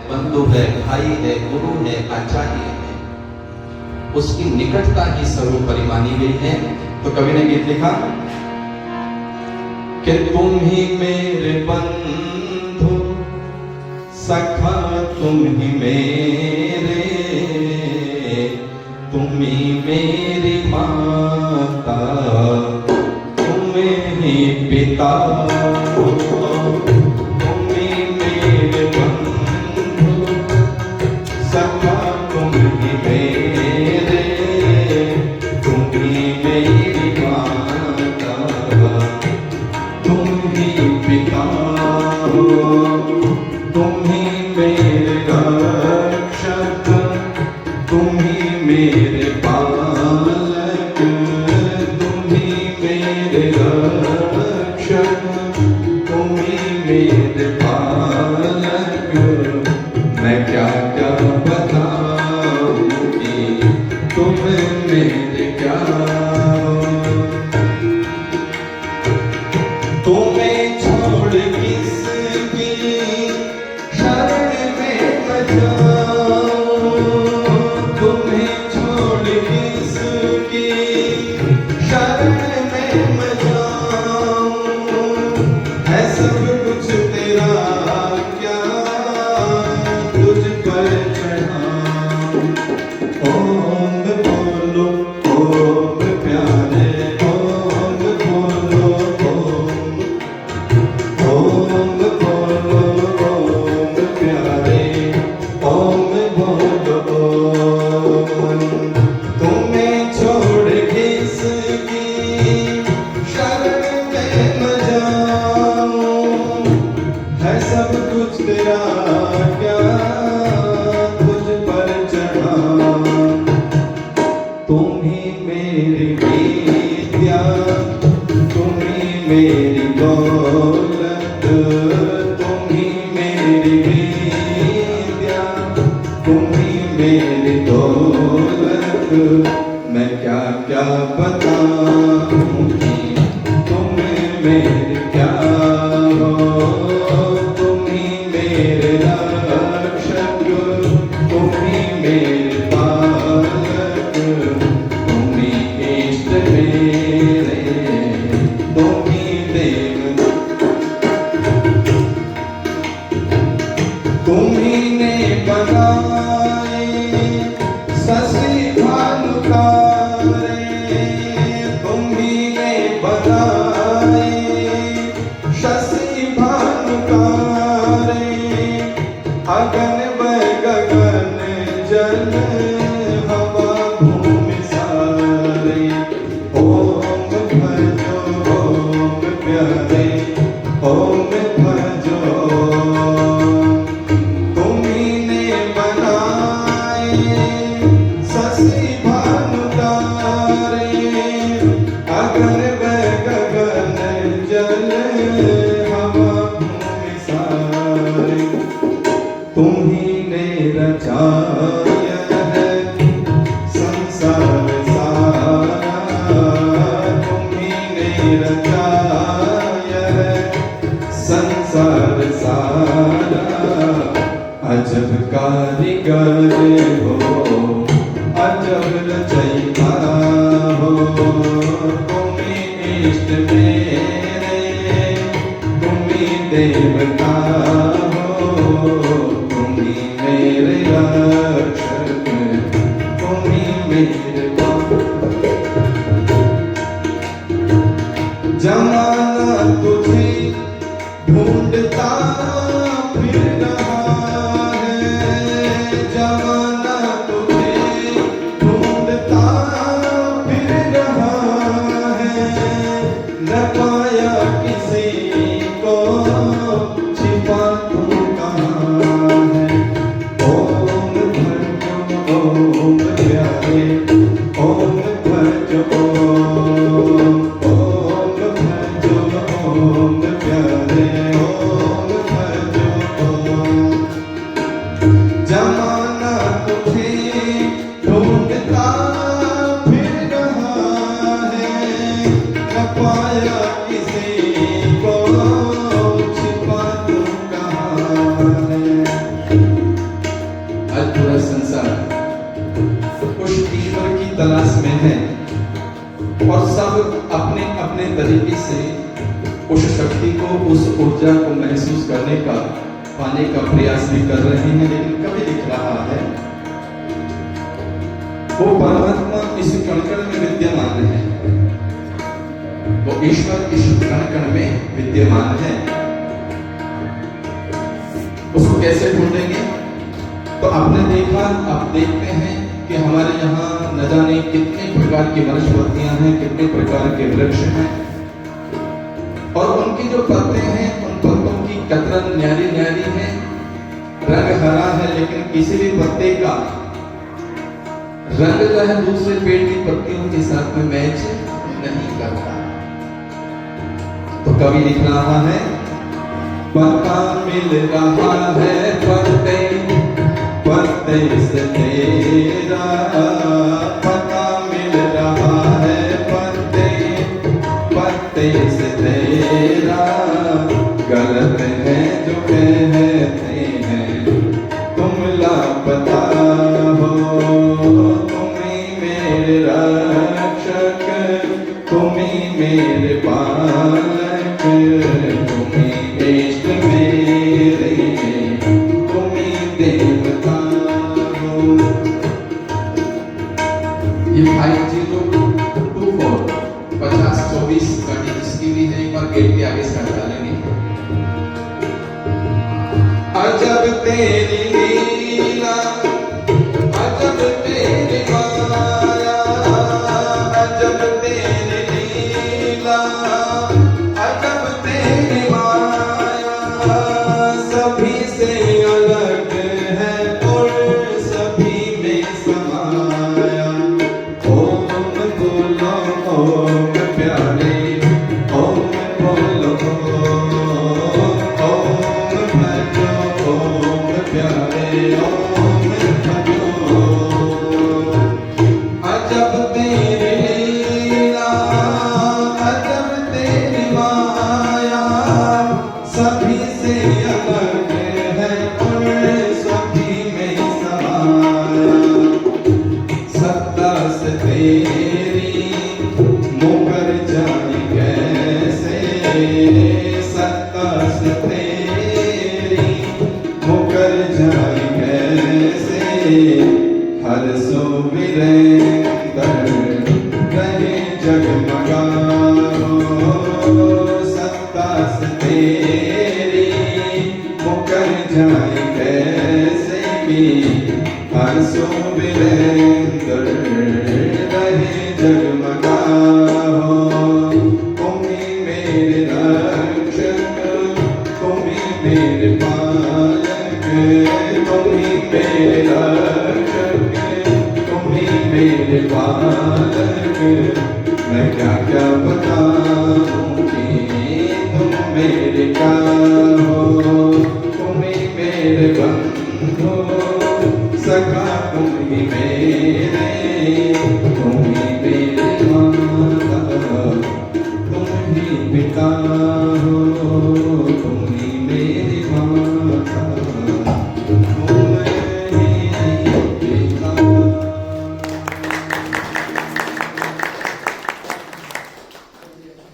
बंधु है, भाई है, गुरु है, आचार्य है, उसकी निकटता ही सर्वोपरि मानी गई है। तो कवि ने गीत लिखा कि तुम ही मेरे बंधु सखा, तुम ही मेरे, तुम ही मेरी माता, तुम ही पिता, तुम ही मेरे बंधु सखा, तुम ही मेरे, तुम ही मेरी माता, तुम ही पिता, तुम ही मेरे रक्षक, तुम ही मेरे पालक, तुम ही मेरे रक्षक, तुम ही मेरे पालक। मैं क्या क्या बताऊंगी, तुम मेरे क्या, तुम्हें छोड़ किसकी शरण में न जाऊं, तुम्हें छोड़ किसकी शरण में न जाऊं, है सब कुछ तेरा क्या तुझ पर चढ़ाऊं। ओम बोलो ओम प्यारे, ओम बोलो ओम बोलो ओम प्यारे, ओम बोलो ओम। तुम्हें छोड़ किसकी शरण में न जाऊं, है सब कुछ तेरा क्या तुझ पर चढ़ाऊं। तुम ही मेरी विद्या, तुम ही मेरी दौलत, तुम ही मेरी विद्या, तुम ही मेरी दौलत। मैं क्या क्या बताऊंगी, तुम मेरे क्या हो, तुम ही मेरे रक्षक, तुम ही मेरे पालक, तुम ही इष्ट मेरे, तुम ही देव, तुम्ही ने बनाए शशि भानु तारे, तुम्ही ने बनाए शशि भानु तारे, अगन व गगन जल हवा भूमि सारे। ओम भजो ओम प्यारे, ओम भजो, तुम्ही ने बनाए शशि भानु तारे, अगन व गगन जल हवा भूमि सारे। तुम्ही ने रचाया है संसार सारा, तुम्ही ने रचाया है संसार सारा। अजब कारीगर हो, अजब रचयिता हो, तुम ही इष्ट मेरे, तुम ही देवता हो, तुम ही मेरे रक्षक, तुम ही मेरे जमाना तुझे ढूंढता फिर रहा है, जमाना तुझे ढूंढता फिर रहा है, न पाया किसी को छिपा तू कहाँ है। ओम भजो ओम प्यारे, ओम भजो ओम भजो ओम प्यारे, ओम भजो ओम। तलाश में हैं और सब अपने अपने तरीके से उस शक्ति को, उस ऊर्जा को महसूस करने का, पाने का प्रयास भी कर रहे हैं, लेकिन कभी दिख रहा है वो परमात्मा इस कण-कण में विद्यमान है, वो ईश्वर इस कण-कण में विद्यमान है। उसको कैसे ढूंढेंगे? तो आपने देखा, आप देखते हैं कि हमारे यहाँ न जाने कितने प्रकार की वनस्पतियां हैं, कितने प्रकार के वृक्ष हैं, और उनकी जो पत्ते हैं, उन पत्तों की कतरन न्यारी न्यारी है, रंग हरा है, लेकिन किसी भी पत्ते का रंग जो है दूसरे पेड़ की पत्तियों के साथ में मैच नहीं करता। तो कवि लिख रहा है, पता मिल रहा है पत्ते पत्ते से तेरा, पता मिल रहा है पत्ते पत्ते से तेरा, गलत है जो कहते हैं तुम लापता हो, तुम्ही मेरे रक्षक, तुम्ही मेरे पालक, तुम्ही इष्ट मेरे, तुम्ही देवता हो। ये 5024 5024 गाड़ी इसकी भी है, एक बार गेट के आगे से हटा लेंगे। अजब तेरी लीला, अजब तेरी माया, अजब तेरी लीला, अजब तेरी माया, सभी से अलग है और सभी में समाया। ओम बोलो ओम प्यारे, ओम बोलो ओम भजो, ओम प्यारे ओम भजो। अजब तेरी लीला, अजब तेरी माया, सभी से अलग है और सभी में समाया। सत्ता से तेरी मुकर जाए कैसे, सत्ता से तेरी मुकर जाए कैसे, हर सो वीरेंद्र रहे जगमगाओ। सत्ता से तेरी मुकर जाए कैसे कि, हर सो वीरेंद्र रहे जगमगाओ। तुम्ही मेरे रक्षक, तुम्ही मेरे पालक, तुम्ही मेरे रक्षक, तुम्ही मेरे पालक, मैं क्या क्या बताऊं।